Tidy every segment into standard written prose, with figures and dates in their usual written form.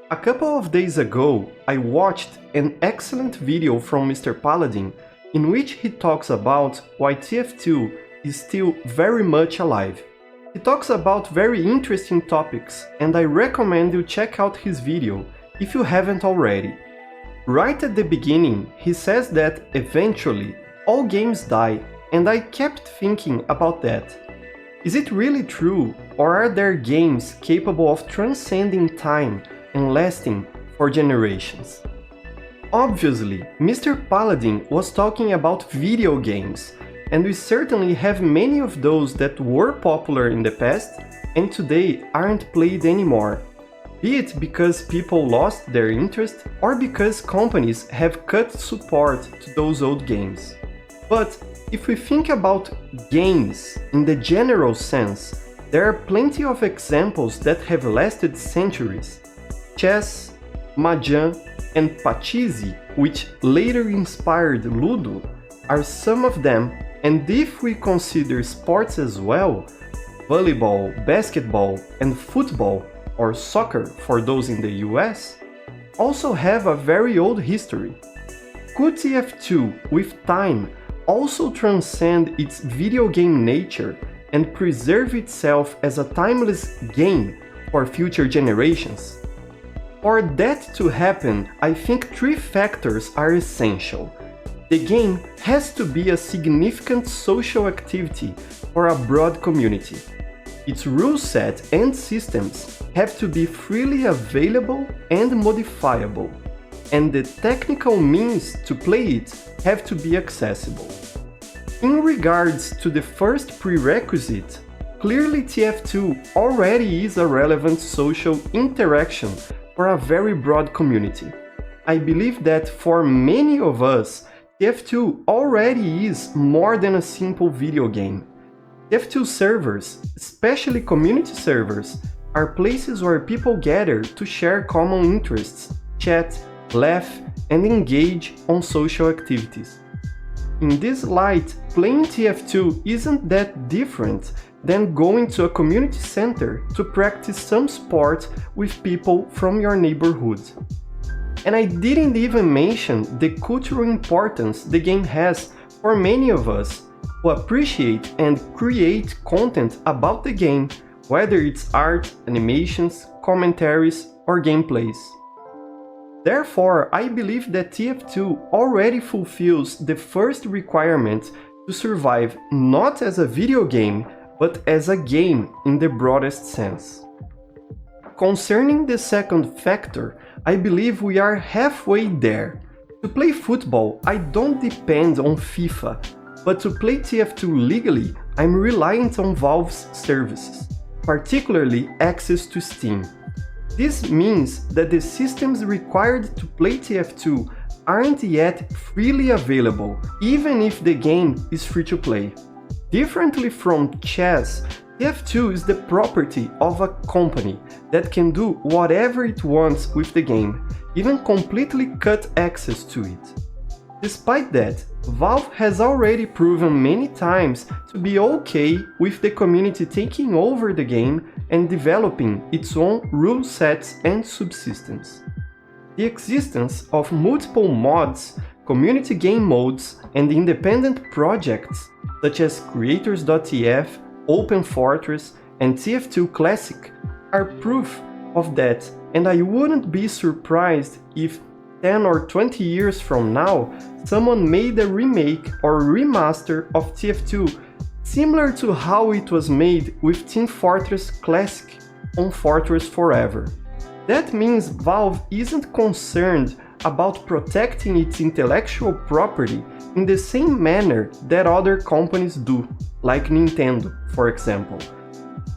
A couple of days ago, I watched an excellent video from Mr. Paladin in which he talks about why TF2 is still very much alive. He talks about very interesting topics, and I recommend you check out his video if you haven't already. Right at the beginning, he says that eventually all games die, and I kept thinking about that. Is it really true, or are there games capable of transcending time and lasting for generations? Obviously, Mr. Paladin was talking about video games, and we certainly have many of those that were popular in the past and today aren't played anymore. Be it because people lost their interest or because companies have cut support to those old games. But if we think about games in the general sense, there are plenty of examples that have lasted centuries. Chess, Mahjong, and Pachisi, which later inspired Ludo, are some of them, and if we consider sports as well, volleyball, basketball, and football, or soccer for those in the US, also have a very old history. Could TF2, with time, also transcend its video game nature and preserve itself as a timeless game for future generations? For that to happen, I think three factors are essential. The game has to be a significant social activity for a broad community. Its rule set and systems have to be freely available and modifiable, and the technical means to play it have to be accessible. In regards to the first prerequisite, clearly TF2 already is a relevant social interaction for a very broad community. I believe that for many of us, TF2 already is more than a simple video game. TF2 servers, especially community servers, are places where people gather to share common interests, chat, laugh, and engage on social activities. In this light, playing TF2 isn't that different than going to a community center to practice some sport with people from your neighborhood. And I didn't even mention the cultural importance the game has for many of us who appreciate and create content about the game, whether it's art, animations, commentaries, or gameplays. Therefore, I believe that TF2 already fulfills the first requirement to survive not as a video game, but as a game in the broadest sense. Concerning the second factor, I believe we are halfway there. To play football, I don't depend on FIFA, but to play TF2 legally, I'm reliant on Valve's services, particularly access to Steam. This means that the systems required to play TF2 aren't yet freely available, even if the game is free to play. Differently from chess, TF2 is the property of a company that can do whatever it wants with the game, even completely cut access to it. Despite that, Valve has already proven many times to be okay with the community taking over the game and developing its own rule sets and subsystems. The existence of multiple mods, community game modes, and independent projects such as Creators.tf, Open Fortress, and TF2 Classic are proof of that, and I wouldn't be surprised if 10 or 20 years from now, someone made a remake or remaster of TF2 similar to how it was made with Team Fortress Classic on Fortress Forever. That means Valve isn't concerned about protecting its intellectual property in the same manner that other companies do, like Nintendo, for example.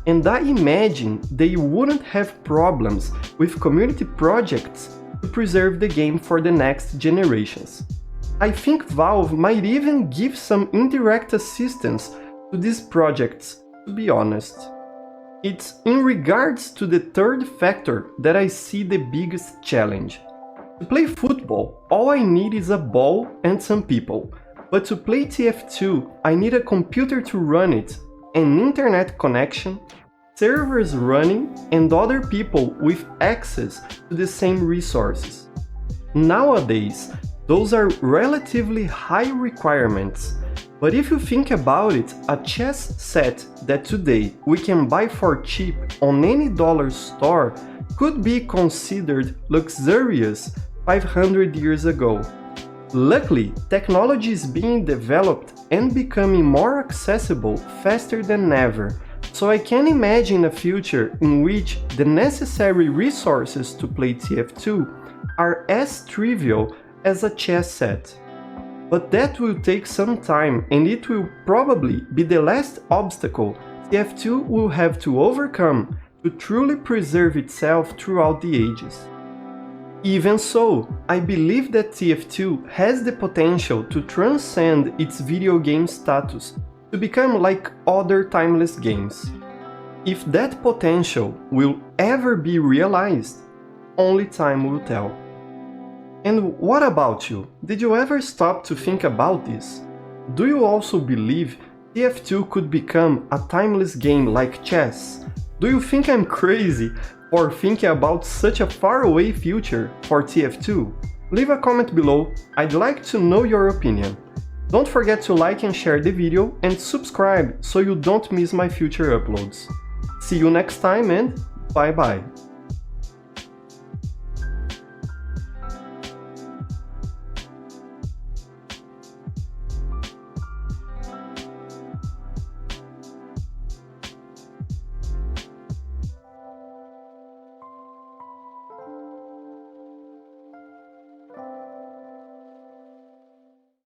And I imagine they wouldn't have problems with community projects to preserve the game for the next generations. I think Valve might even give some indirect assistance to these projects, to be honest. It's in regards to the third factor that I see the biggest challenge. To play football, all I need is a ball and some people, but to play TF2, I need a computer to run it, an internet connection, servers running, and other people with access to the same resources. Nowadays, those are relatively high requirements, but if you think about it, a chess set that today we can buy for cheap on any dollar store could be considered luxurious 500 years ago. Luckily, technology is being developed and becoming more accessible faster than ever, so I can imagine a future in which the necessary resources to play TF2 are as trivial as a chess set. But that will take some time, and it will probably be the last obstacle TF2 will have to overcome to truly preserve itself throughout the ages. Even so, I believe that TF2 has the potential to transcend its video game status to become like other timeless games. If that potential will ever be realized, only time will tell. And what about you? Did you ever stop to think about this? Do you also believe TF2 could become a timeless game like chess? Do you think I'm crazy for thinking about such a faraway future for TF2? Leave a comment below, I'd like to know your opinion. Don't forget to like and share the video and subscribe so you don't miss my future uploads. See you next time and bye bye!